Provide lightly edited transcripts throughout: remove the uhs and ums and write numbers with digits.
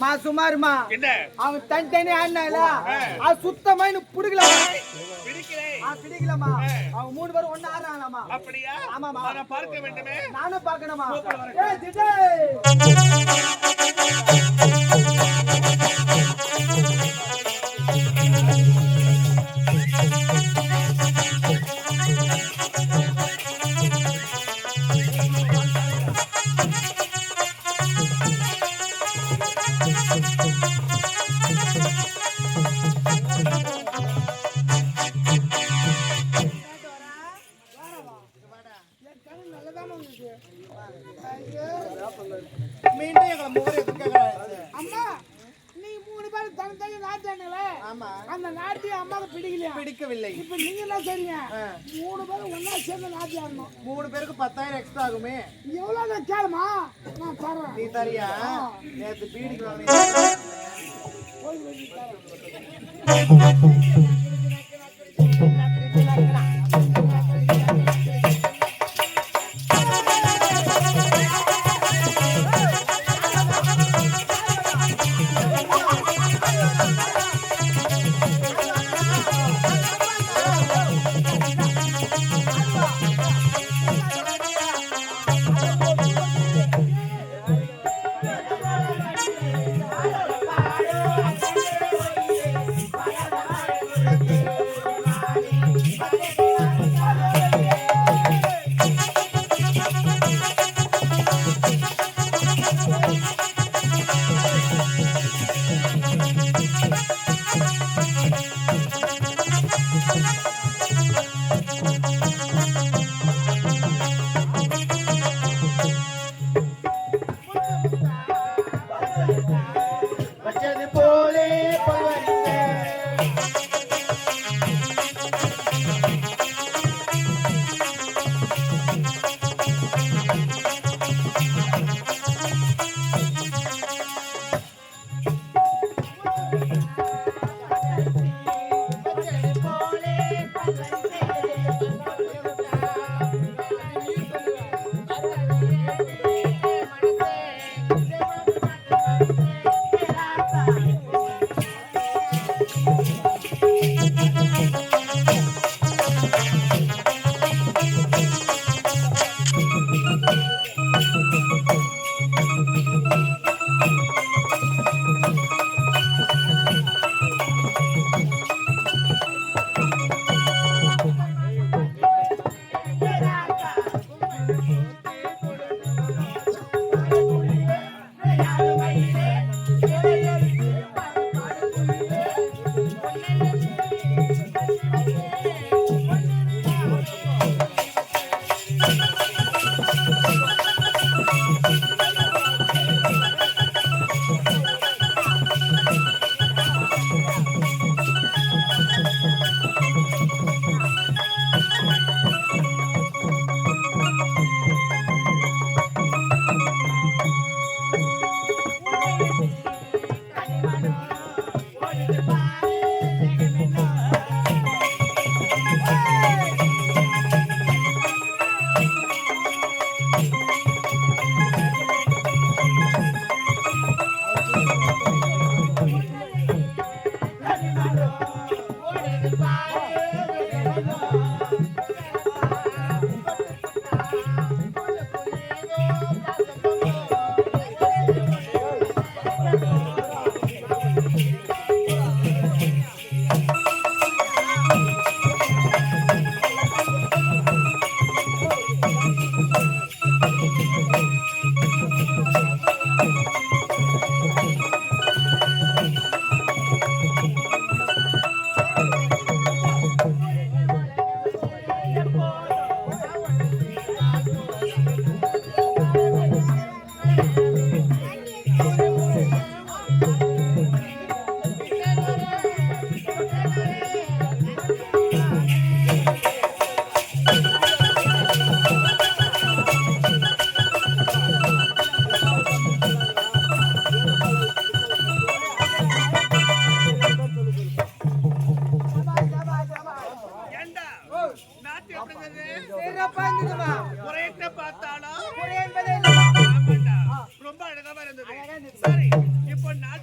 மா சுமாருமா என்ன அவன் தனி ஆடினால அது சுத்தமா எனக்கு பிடிக்கல பிடிக்கலமா அவங்க 3 பேரும் ஒண்ணு ஆடுறாங்களாமா. அப்படியா? ஆமாமா. நான் பார்க்க வேண்டுமே. நானும் பார்க்கணுமா? மீண்டும் எங்களை முகரை அம்மா நீ 3 பேரும் தனி நாட்டானுங்களே. ஆமா, அந்த நாட்டியம் அம்மாவுக்கு பிடிக்கலையா? பிடிக்கவில்லை. இப்ப நீங்க என்ன செய்றீங்க? 3 பேரும் ஒண்ணா சேர்ந்து நாட்டி ஆடணும். 3 பேருக்கு 10,000 எக்ஸ்ட்ரா ஆகுமே. எவ்வளவு நான் கேளுமா, நான் தரேன். நீ தரியா? நேத்து பீடிக்கு வாங்கினீங்க.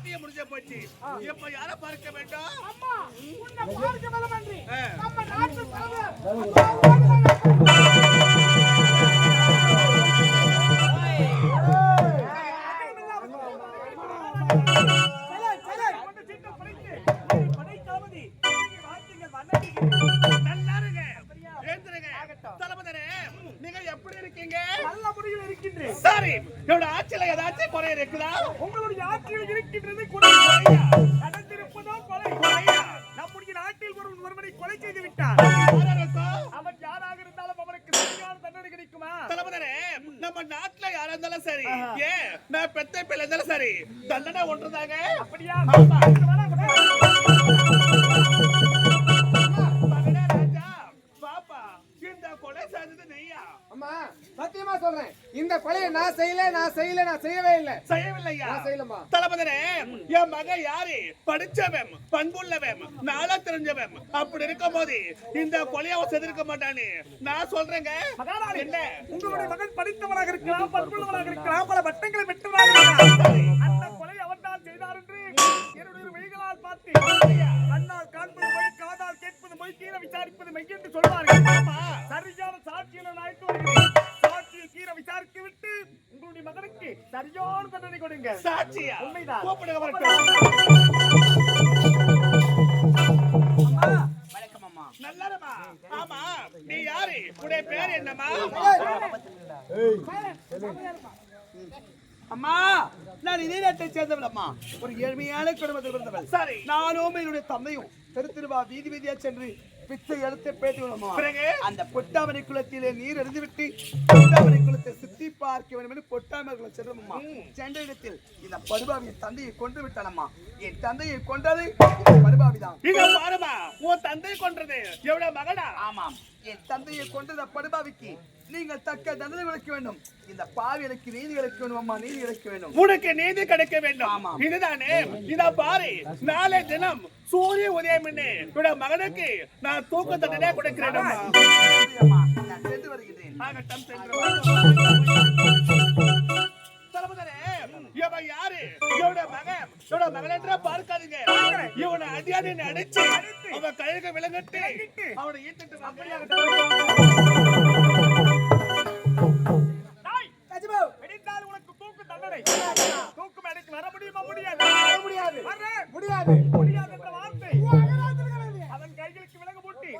நாட்டியம் முடிஞ்ச போச்சு. இப்ப யாரை பார்க்க வேண்டும்? அம்மா உன்னை பார்க்க வேலமன்றி நம்ம நாட்டு தலைவர் நல்ல முறையில் இருக்கின்றேன். சரி, என்னோட ஆட்சியில ஏதாச்சும் குறை இருக்குதா? உங்களுடைய ஆட்சியில் இருக்கின்றது குறையா நடந்திருப்பதோ கொலை கொலையா நம்முடைய நாட்டில் ஒருவனை கொலை செய்து விட்டார். அவன் யாராக இருந்தாலும் அவனுக்கு சரியான தண்டனை கிடைக்குமா? தளபதிரே, நம்ம நாட்டுல யாரா இருந்தாலும் சரி, ஏன் நான் பெத்த பிள்ளை இருந்தாலும் சரி, தண்டனை ஒன்றுதாங்க. அப்படியா? சத்தியமா சொல்றேன், இந்த கொலையை நான் செய்யவே இல்லை. செய்யவில்லையா? செய்யலமா தளபதிரே, என் மகன் யாரு? படிச்சவன், பண்புள்ளவன், நாளா தெரிஞ்சவன். அப்படி இருக்கும் போது இந்த கொலையை அவன் செய்திருக்க மாட்டானே. நான் சொல்றேங்க, என்ன உங்களுடைய மகன் படித்தவனாக இருக்கலாம், பண்புள்ளவனாக இருக்கலாம், பல வட்டங்களை வெட்டவனாக இருக்கலாம். அந்த கொலை அவன் தான் செய்தார் என்று என்னுடைய மெய்களால் பார்த்து கண்ணால் காண்பது பொய், காதால் கேட்பது பொய், கீரை விசாரிப்பது மெய் என்று சொல்வார்கள். சரியான சாட்சியை நான் அழைத்து வருகிறேன். சாட்சியை கீரை விசாரித்து விட்டு உங்களுடைய மகனுக்கு சரியான தண்டனை கொடுங்க. சாட்சியா? உண்மைதான். கூப்பிடுங்க வரட்டும். வணக்கம் அம்மா. நல்லறமா. ஆமா, நீ யாரு? உன்னுடைய பேர் என்னம்மா? அம்மா, நான் இதே நாட்டை சேர்ந்தவள் அம்மா. ஒரு ஏழ்மையான குடும்பத்தில் பிறந்தவள். சரி, நானும் என்னுடைய தந்தையும் திருவா வீதி வீதியா சென்று பிச்சை எடுத்து பேட்டி பிறகு அந்த பொட்டாமரை குளத்திலே நீர் எறிந்துவிட்டு பொட்டாமரை குளத்தை சுத்தி பார்க்க வேண்டும் என்று பொட்டாமரை குளம் சென்றோம்மா. சென்ற இடத்தில் இந்த படுபாவியின் தந்தையை கொண்டு விட்டானம்மா. என் தந்தையை கொன்றது இந்த படுபாவிதான். இத பாருமா, உன் தந்தை கொன்றது எவ்வளவு மகனா? ஆமாம், என் தந்தையை கொண்டத படுபாவிக்கு நீங்கள் தக்க தண்டனை கிடைக்க வேண்டும். இந்த பாவிகளுக்கு நீதி கிடைக்க வேண்டும் அம்மா, நீதி கிடைக்க வேண்டும். உனக்கு நீதி கிடைக்க வேண்டும். ஆமாம். இதுதானே? இத பாரு, நாளை தினம் சூரிய உதயம் என்னோட மகனுக்கு நான் தூக்க தண்டனை கொடுக்கிறேன். அம்மா, நான் சென்று வருகிறேன். ஆகட்டும், சென்று வா. தளபதிரே, இவன் யாரு? இவனோட மகன் என்ற பார்க்காதீங்க. இவனை அடியாடி அடிச்சு அவன் கழுக விலங்கிட்டு அவனை ஈத்துட்டு உனக்கு தூக்கு தண்டனை. தூக்கு மேடைக்கு வர முடியுமா? முடியாது. முடியாது என்ற வார்த்தை அவன் கைகளுக்கு விலங்கு போட்டி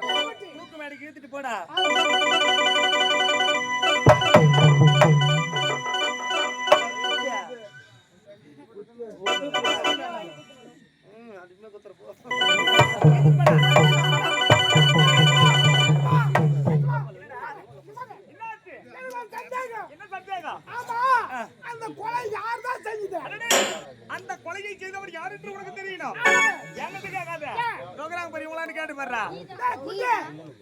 தூக்கு மேடைக்கு இழுத்துட்டு போடா. அந்த கொலையை செய்தவர் யார் என்று உனக்கு தெரியணும். எங்கிட்ட கேட்காத, ரோகராங்க பெரியவங்களான்னு கேட்டு பாரு.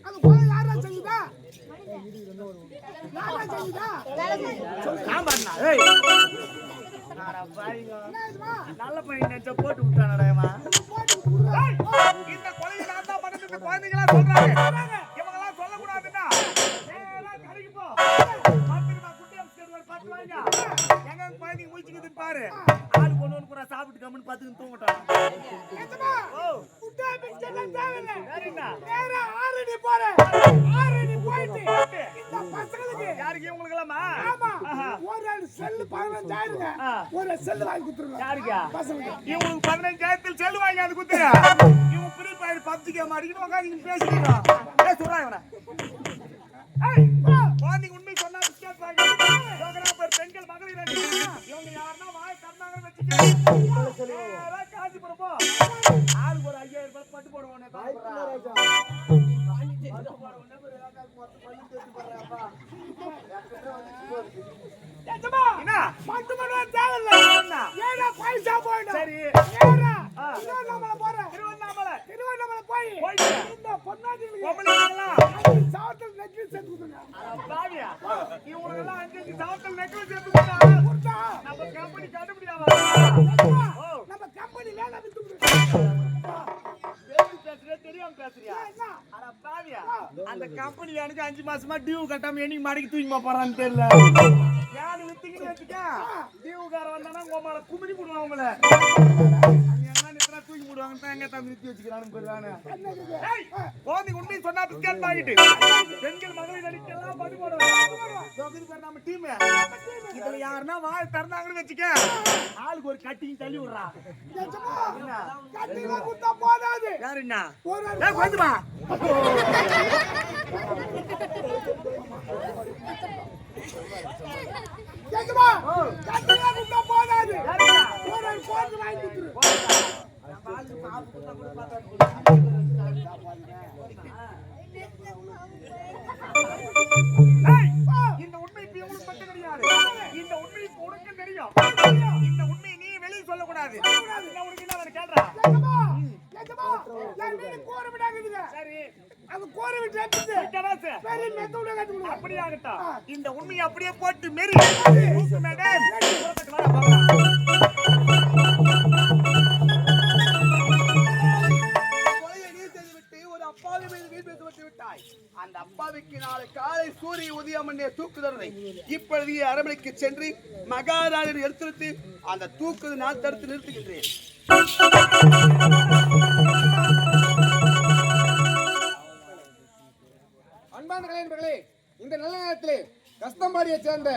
அந்த கொலை யாரா செய்யுதா? நல்ல பையன் போட்டு விட்டானடா. இந்த கொலையை நான் தான் பண்ணது குழந்தைங்களா சொல்றாங்க. இவங்கெல்லாம் சொல்லக்கூடாதுன்னா கடைக்கு போ, எங்க குழந்தைங்க முடிச்சுக்குது பாரு. ஆடு கொண்டு வந்து கூட சாப்பிட்டு கம்முன்னு பார்த்துன்னு தூங்கட்டான். யாருக்கு? இவங்களுக்கு எல்லாமா? ஒரு செல்லு 15,000 ஒரு செல்லு வாங்கி கொடுத்துருங்க. யாருக்கா? இவங்களுக்கு 15,000 செல்லு வாங்கி அது குத்துற. இவங்க ஃப்ரீ ஃபயர் பப்ஜி கேம் ஆடிக்கிட்டு உட்காந்து பேசிக்கிறோம். சொல்றாங்க இவனை. குழந்தைங்க உண்மை சொன்னா பெண்கள் மகளிர் இவங்க யாருன்னா வாய் தந்தாங்கன்னு வச்சுக்க காஞ்சிபுரம் போ. ஆளுக்கு ஒரு 5,000 ரூபாய் பட்டு போடுவோம். சரி, திருவண்ணாமலை போய் இந்த பொன்னாடி சாவத்தில் நெக்லஸ் சேர்த்து கொடுங்க. இவங்களுக்கெல்லாம் 5 சாவத்தில் நெக்லஸ் சேர்த்து கொடுத்தா நம்ம கம்பெனி கண்டுபிடிக்காம நம்ம கம்பெனி வேலை தெரியாம பேசுறியா? அந்த கம்பெனி எனக்கு 5 மாசமா டியூ கட்டாம என்னைக்கு மடக்கி தூக்கி போறான்னு தெரியல. யாரு வித்தீங்கன்னு வச்சுக்க, டியூ கார வந்தானா கோமால குமிரி போடுவாங்க உங்களை. எங்கன்னா நித்தனா தூக்கி போடுவாங்க எங்க தான் நிறுத்தி வச்சுக்கிறானு போயிடுறானு. குழந்தைங்க உண்மையை சொன்னா பிஸ்கட் வாங்கிட்டு பெண்கள் மகளிர் அடிக்கலாம் படி போடுவாங்க. நம்ம டீம் இதுல யாருன்னா வாய் திறந்தாங்கன்னு வச்சுக்க ஆளுக்கு ஒரு கட்டிங் தள்ளி விடுறா. யாரு என்ன கொஞ்சமா போதாது இந்த உண்மை இப்ப உங்களுக்கு மட்டும் கிடையாது. இந்த உண்மை இப்ப உனக்கு தெரியும். இந்த உண்மையை நீ வெளியே சொல்லக்கூடாது. உனக்கு என்ன வேணும் கேள்றா. சரி அது கோரி விட்டு அப்படியாகட்டும். இந்த உண்மையை அப்படியே போட்டு மெரி மேடம் அந்த அப்பாவிக்கு நாளை காலை சூரிய உதயம் பண்ணே தூக்குதலை இப்பொழுது அரண்மனைக்கு சென்று மகாராஜர் எடுத்துட்டு அந்த தூக்குது நான் தடுத்து நிறுத்துகின்றேன். அன்பான கலைஞர்களே, இந்த நல்ல நேரத்திலே கஸ்தம்பாடியை சேர்ந்த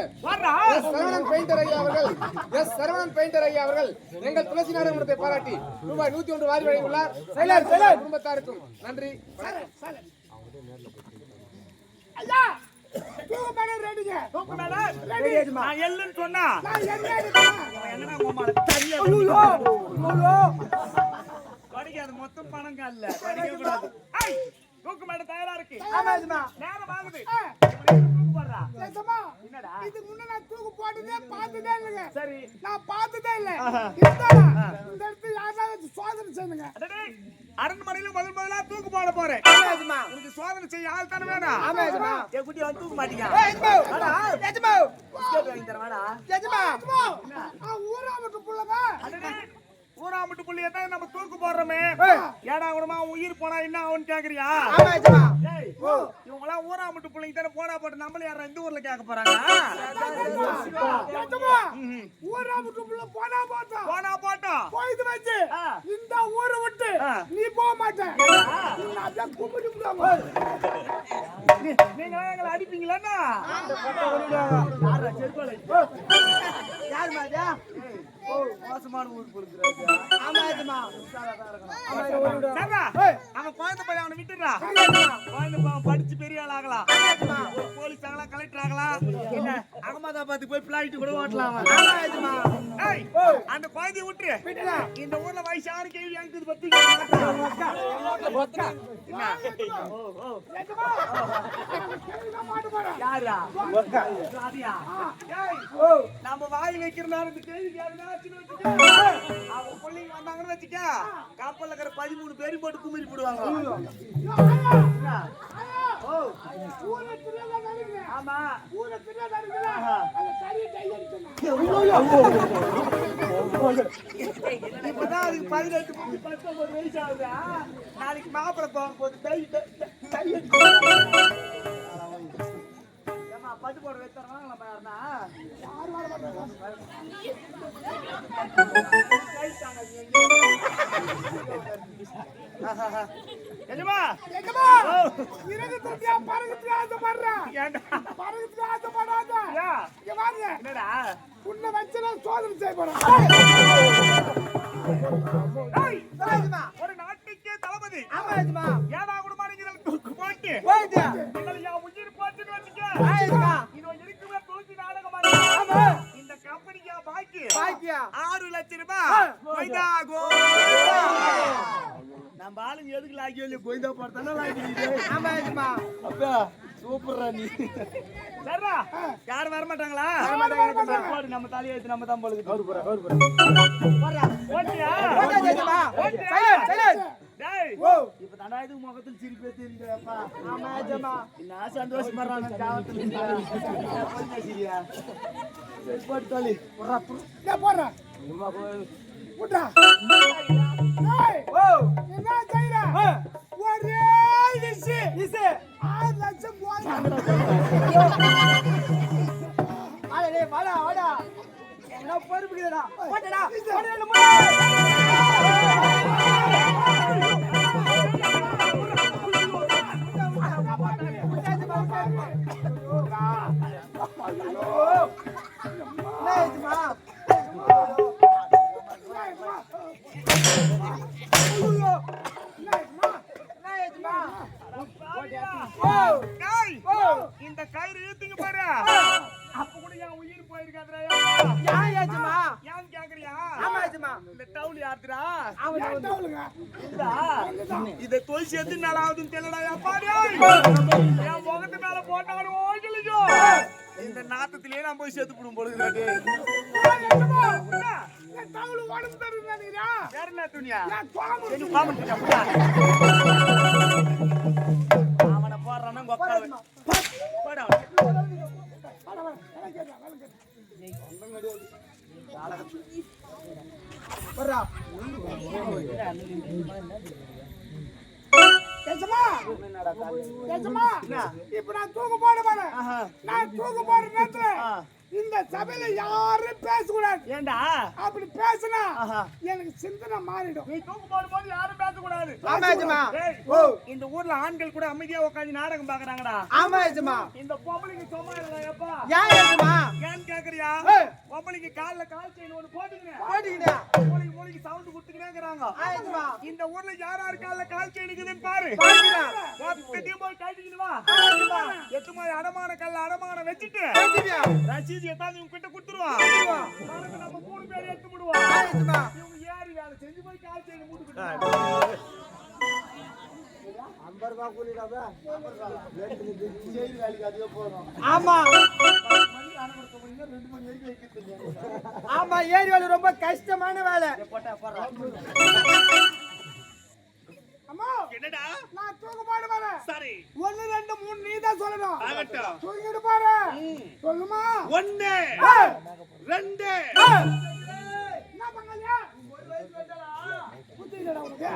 சரவணன் பெயிண்டர் ஐயா அவர்கள் எங்கள் துளசி நாடகத்தை பாராட்டி ரூபாய் 101 வாரி வழங்கியுள்ளார். குடும்பத்தாருக்கும் நன்றி. சொன்னா மொத்தம் பணம் கால தூக்கு மேடம் தயாரா இருக்கு. நேரம் ஆகுது. இதுக்கு முன்ன நான் தூக்கு போட்டதே பார்த்ததே இல்லைங்க. சரி நான் பார்த்ததே இல்ல. இந்த இடத்துல யாராவது சோதனை செய்யுங்க. அரண்மனையில முதல்ல தூக்கு போட போறேன். உனக்கு சோதனை செய்ய ஆள் தானே வேணும். என் குட்டி வந்து தூக்க மாட்டீங்க. ஊராமட்டு புள்ளங்க ஊராமட்டு புள்ளிய தான் நம்ம தூக்கு போடுறோமே. ஏடா கூடமா உயிர் போனா என்ன ஆகும்னு கேக்குறியா? இவங்க எல்லாம் ஊராமட்டு பிள்ளைங்க தானே போடா போட்டு நம்மள யாரா இந்த ஊர்ல கேட்க போறாங்க? ஊராமட்டு புள்ள போனா போட்டோம் போயிட்டு வச்சு இந்த ஊரை விட்டு நீ போக மாட்டே. நீங்க எங்களை அடிப்பீங்களா? யாரு மாதிரியா மோசமான ஊர் பொறுக்கிறாங்க. அவன் குழந்தை பையன் அவனை விட்டுறா. குழந்தை படிச்சு பெரிய ஆள் ஆகலாம். போலீஸ் ஆகலாம், கலெக்டர் ஆகலாம், இல்ல அகமதாபாத்துக்கு போய் பிளைட் கூட ஓட்டலாம். அந்த குழந்தைய விட்டு இந்த ஊர்ல வயசு யாரு கேள்வி அனுக்குது பத்தி யாரா நம்ம வாய் வைக்கிறனால இந்த கேள்வி அவங்க பிள்ளைங்க வந்தாங்கன்னு வச்சுக்க கப்பல்ல இருக்கிற 13 பேரும் போட்டு குமிரி போடுவாங்க. ஆமா இப்பதான் அதுக்கு 18-19 வயசு ஆகுதா. நாளைக்கு மாப்பிள்ளை போகும்போது பட்டு போட வைத்தரமா நம்ம யாருன்னா உன்னை வச்சு சோதனை செய்யப்படும். ஒரு நாட்டுக்கே தளபதி ஏதா குடும்பம் போட்டு உயிர் போச்சுன்னு வச்சுக்க இருக்குமே துளசி நாடகம். இந்த கம்பெனிக்கா பாக்கியா 6 லட்சம் ரூபாய். நம்ம ஆளுங்க எதுக்கு லாகியோ கோயிந்தா போறதானே சூப்பர்ரா நீ. சரிடா யாரும் வர மாட்டாங்களா? நம்ம தலையை எடுத்து நம்ம தான் போடுது. இப்ப தாண்டா இது முகத்தில் சிரிப்பே தெரியுதுப்பா. என்ன சந்தோஷமா ஒரே 6 லட்சம் என்ன பொறுப்புக்குதுடா போடா இந்த கயிறு இழுத்தீங்க பாரு அப்ப கூட என் உயிர் போயிருக்காதுடா ஏன் கேக்குறியா இந்த டவுல் யாருடா இத தோல் சேர்த்து நாளாவதுன்னு தெரியலடா பாரு என் முகத்து மேல போட்டாலும் ஓகலிஜோ இந்த நாட்டத்திலேயே நான் போய் சேர்த்து போடும் பொழுது வேற என்ன துணியா அவனை போடுறான்னா போடா இப்ப நான் தூக்கு போட மாட்டேன். நான் தூக்கு போடுற நேரத்துல இந்த சபையில யாரும் பேசக்கூடாது. ஏண்டா அப்படி பேசினா எனக்கு சிந்தனை மாறிடும். நீ தூக்கு போடும்போது யாரும் பேசக்கூடாது. இந்த ஊர்ல ஆண்கள் கூட அமைதியா உட்காந்து நாடகம் பாக்குறாங்கடா. ஆமா ஏஜமா இந்த பொம்பளைக்கு சும்மா இல்லடா எப்பா. ஏன் ஏஜமா ஏன் கேக்குறியா? பொம்பளைக்கு கால்ல கால் செயின் ஒன்னு போட்டுக்கினே மூளைக்கு சவுண்ட் குடுத்துக்கினேங்கறாங்க. இந்த ஊர்ல யார் கால்ல கால் செயின் இருக்குதுன்னு பாரு. ஒத்தடி போய் காட்டிக்கிட்டு வா. எட்டு மாதிரி அடமான கல்ல அடமான வச்சிட்டு ரசீது எத்தாந்து உங்க கிட்ட குடுத்துருவான். நம்ம மூணு பேர் எடுத்து விடுவோம். இவங்க ஏறி வேலை செஞ்சு போய் கால் செயின் மூட்டுக்கிட்டு ஆமா ஆமா ஏரி வேலை ரொம்ப கஷ்டமான வேலை. அம்மா என்னடா நான் தூக்கு போட மாட்டேன். சரி 1 2 3 நீ தான் சொல்லணும். ஆகட்டும். தூக்கிட்டு பாரு. சொல்லுமா 1 2 என்ன பண்ணலையா? புத்திடா உனக்கு.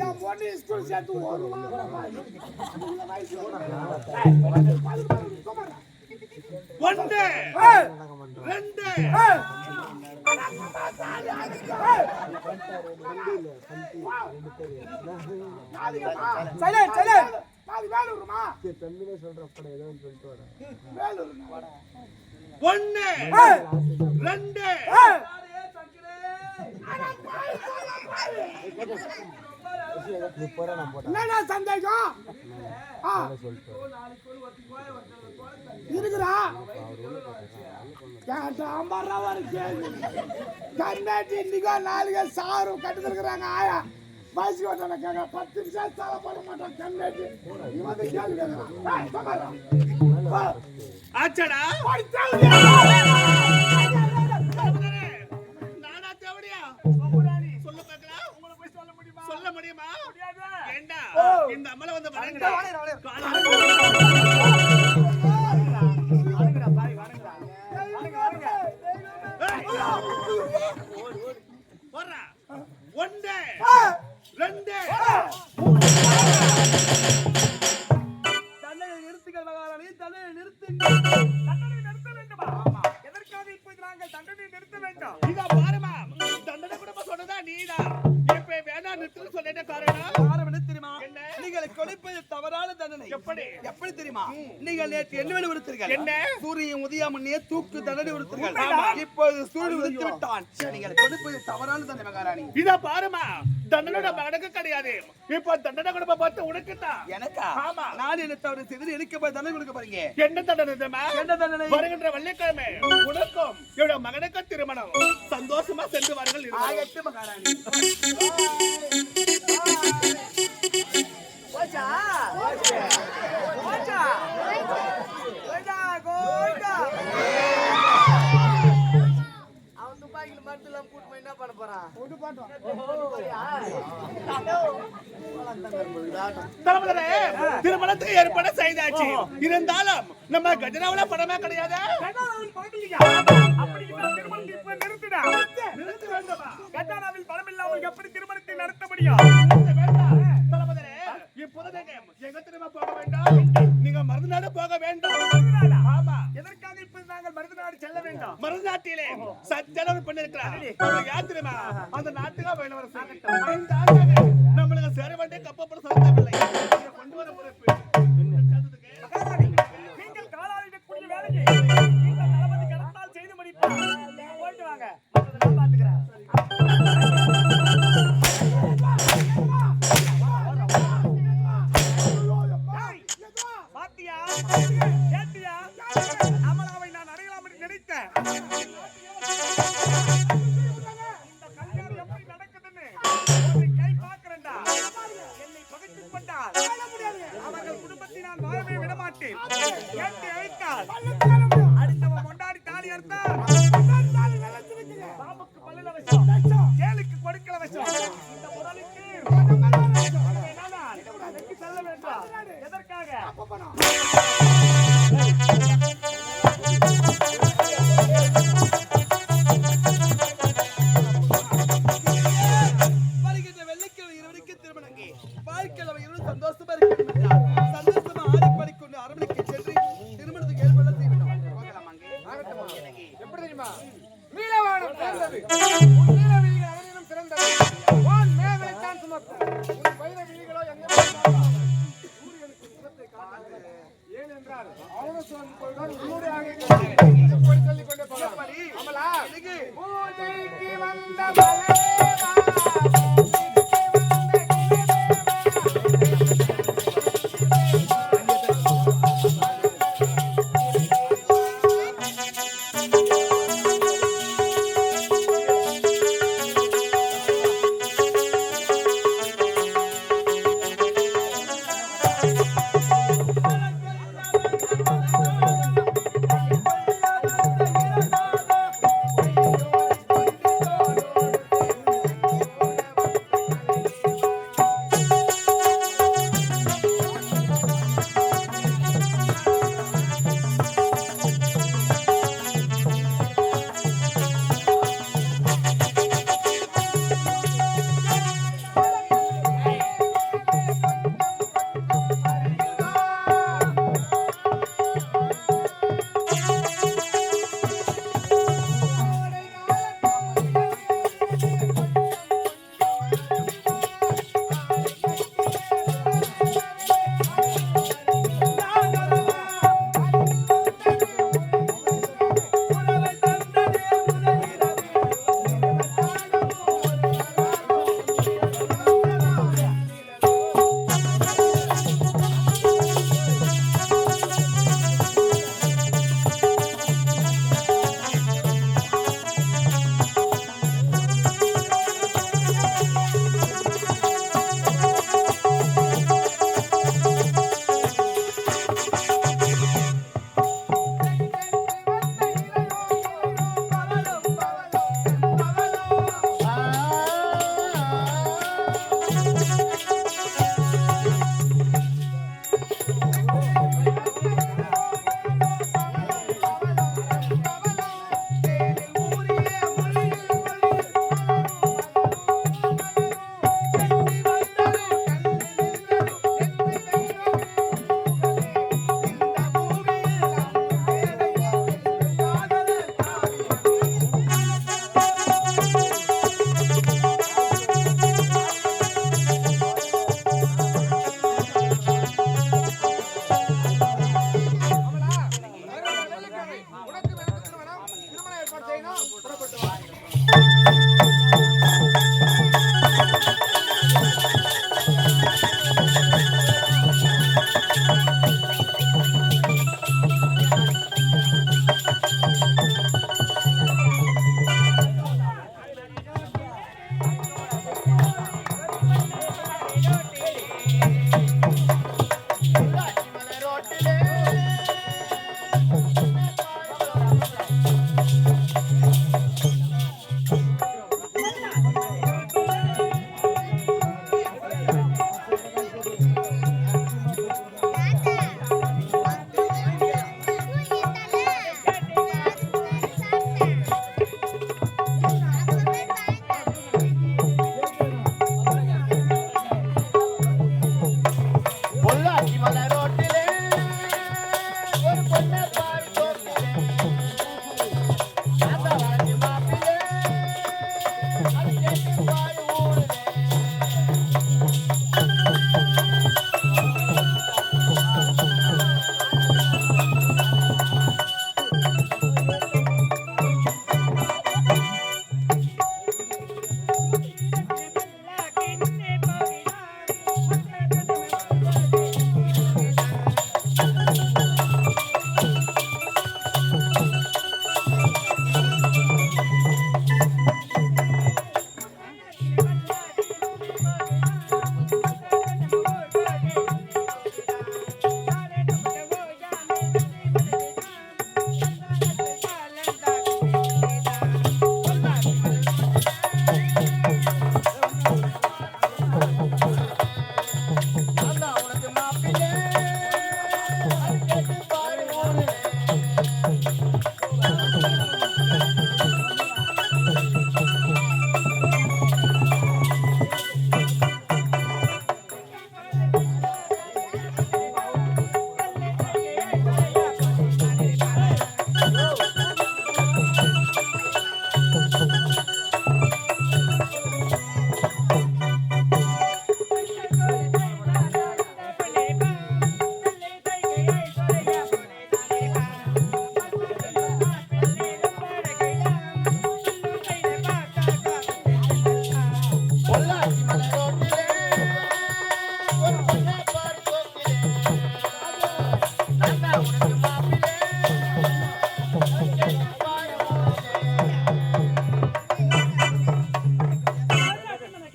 நான் பொண்ணு ஸ்கூல் சேர்த்து 1 வாரம் ஆகுது. இந்த வயசுல 1 2 சைலண்ட் சைலண்ட் பாதி வேலூர்மா தம்பினே சொல்றப்பட ஏதோ சொல்லிட்டு வர வேலூர் 1 2 என்னடா சந்தேகம் இருக்குறா கண்ணாட்டி இன்னைக்கோ நாளைக்கு சாரும் கட்டு இருக்கிறாங்க ஆயா வயசுக்கு வந்தாங்க கேட்க 10 நிமிஷம் சாலை பண்ண மாட்டான் கண்ணாட்டி இவன் கேள்வி ஆச்சடா நானா தேவடியா சொல்ல பார்க்கலாம். உங்களை போய் சொல்ல முடியுமா? சொல்ல முடியுமா? முடியாது. ஏண்டா இந்த அம்மல வந்து வணங்கடா பாய் வணங்கடா போறா 1 2 தன்னை நிறுத்துங்கள் மகாராணி தன்னை நிறுத்துங்கள். தண்டனை நிறுத்த வேண்டுமா? எதற்காக இப்போது நாங்கள் தண்டனை நிறுத்த வேண்டும்? இதா பாருமா தண்டனை கூட சொன்னதா நீதான். இப்ப வேணா நிறுத்து சொல்லிட்ட காரணம் என்ன தெரியுமா? நீங்கள் கொடுப்பது தவறான தண்டனை. எப்படி தெரியுமா? நீங்கள் நேற்று என்ன விடுத்தீர்கள்? என்ன? சூரியன் உதயமுன்னே தூக்கு தண்டனை விடுத்தீர்கள். இப்போது சூரியன் உதித்து விட்டான். நீங்கள் கொடுப்பது தவறான தண்டனை மகாராணி. இதா பாருமா தண்டனோட மகனுக்கு கிடையாது. இப்ப தண்டனை கொடுப்ப பார்த்து உனக்கு தான். எனக்கா? ஆமா. நான் என்ன தவறு செய்து எனக்கு போய் தண்டனை கொடுக்க போறீங்க. என்ன தண்டனை தெரியுமா? என்ன தண்டனை? வருகின்ற வெள்ளிக்கிழமை உனக்கும் என்னோட மகனுக்கு திருமணம். சந்தோஷமா சென்று வாருங்கள். ஆகட்டும் மகாராணி. ஓச்சா ஓச்சா ஓச்சா கோயிடா கோயிடா அவன் துப்பாக்கில மருந்துலாம் கூட்டு என்ன பண்ண போறான்? கூட்டு பாட்டோம். தரமலரே திருமணத்துக்கு ஏற்பாடு செய்தாச்சு. இருந்தாலும் நம்ம கஜனாவுல பணமே கிடையாது. கஜனாவில் பணம் இல்லையா? அப்படி திருமணத்தை இப்ப நிறுத்திடா. நிறுத்த வேண்டாமா? கஜனாவில் பணம் இல்லாமல் எப்படி திருமணத்தை நடத்த முடியும்? நிறுத்த வேண்டாம். தரமலரே இப்போது எங்க திரும்ப போக வேண்டாம். நீங்க மருதுநாடு போக வேண்டும். ஆமா. எதற்காக இப்ப நாங்கள் மருதுநாடு செல்ல வேண்டும்? மறுநாட்டிலே சஞ்சலம் பண்ணிருக்கிறார். அவர் யார் தெரியுமா? அந்த நாட்டுக்கா இளவரசர். இந்த ஆண்டாக நம்மளுக்கு சேர வேண்டிய கப்பப்பட சந்தமில்லை. கொண்டு வர பொறுப்பு. மகாராணி, நீங்கள் காலாளிடக்கூடிய வேலையை இந்த தளபதி கடத்தால் செய்து முடிப்பார். நீங்க போயிட்டு வாங்க, மற்றதை நான் பார்த்துக்கிறேன். பாத்தியா? கேட்டியா? அமலாவை நான் அடையலாம் என்று நினைத்தேன். இந்த கல்யாணம் எப்படி நடக்குதுன்னு ஒரு கை பார்க்கிறேன்டா. என்னை பகைத்துக் கொண்டால் அவர்கள் குடும்பத்தை நான் வாழவே விடமாட்டேன். கேட்டு அழைத்தால் அடுத்தவன் கொண்டாடி தாலி அறுத்தால் பாம்புக்கு பல்லுல விஷம், கேளுக்கு கொடுக்கல விஷம். இந்த உடலுக்கு வெற்றி செல்ல வேண்டாம். எதற்காக? வருகின்ற வெள்ளிக்கிழமை இருவருக்கு திருமணங்க. வாழ்க்கையில் இருவரும் சந்தோஷமா இருக்கணும் என்றால் சந்தோஷமா ஆடி பாடிக்கொண்டு அரண்மனைக்கு சென்று திருமணத்துக்கு ஏற்பட செய்யணும். எப்படி தெரியுமா? நீலவானம் சிறந்தது, உன் நீல விழிகள் அதனினும் சிறந்தது, வான் மேகலைத்தான் சுமக்கும், உன் வைர விழிகளோ எங்கே சூரியனுக்கு முகத்தை காட்டாது. ஏனென்றால் அவனசுவன் போய்தான் உன்னுடைய எப்படி சொல்லிக் கொண்டே போகலாம். அமலா, பூஜைக்கு வந்த மலையேவா,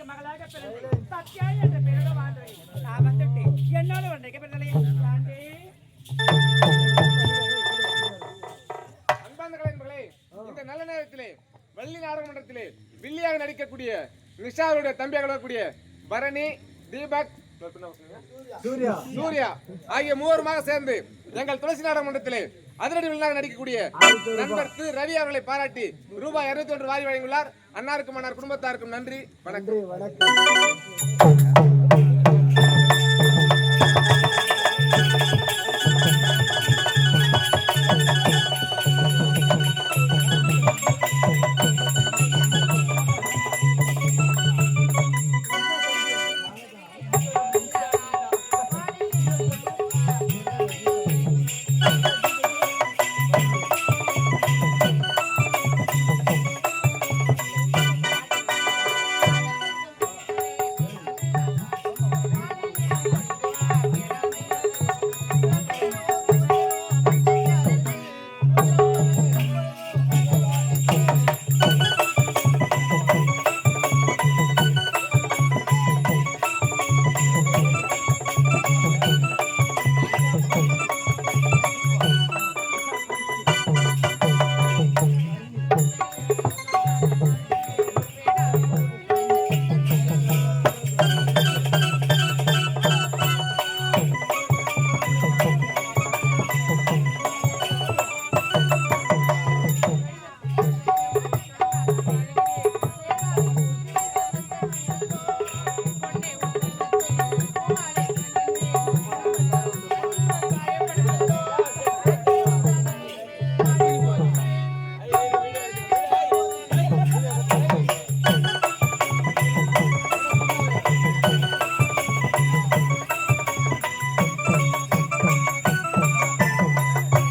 மகளாக பிறந்து சத்யா என்ற பெயரோட வாழ்ந்தேன். நான் வந்துட்டு என்னோட ஒன்றைக்கு பிறந்தலை தாண்டி அன்பார்ந்த கலைஞர்களே, இந்த நல்ல நேரத்திலே வள்ளி நாடகமன்றத்திலே வில்லியாக நடிக்கக்கூடிய நிஷாவுடைய தம்பியாக வரக்கூடிய பரணி, தீபக், சூர்யா ஆகிய மூவருமாக சேர்ந்து எங்கள் துளசி நாடகமன்றத்திலே அதிரடி வில்லாக நடிக்கக்கூடிய நண்பர் திரு ரவி அவர்களை பாராட்டி ரூபாய் 201 வாரி வழங்கியுள்ளார். அன்னாருக்கும் அன்னார் குடும்பத்தாருக்கும் நன்றி. வணக்கம்.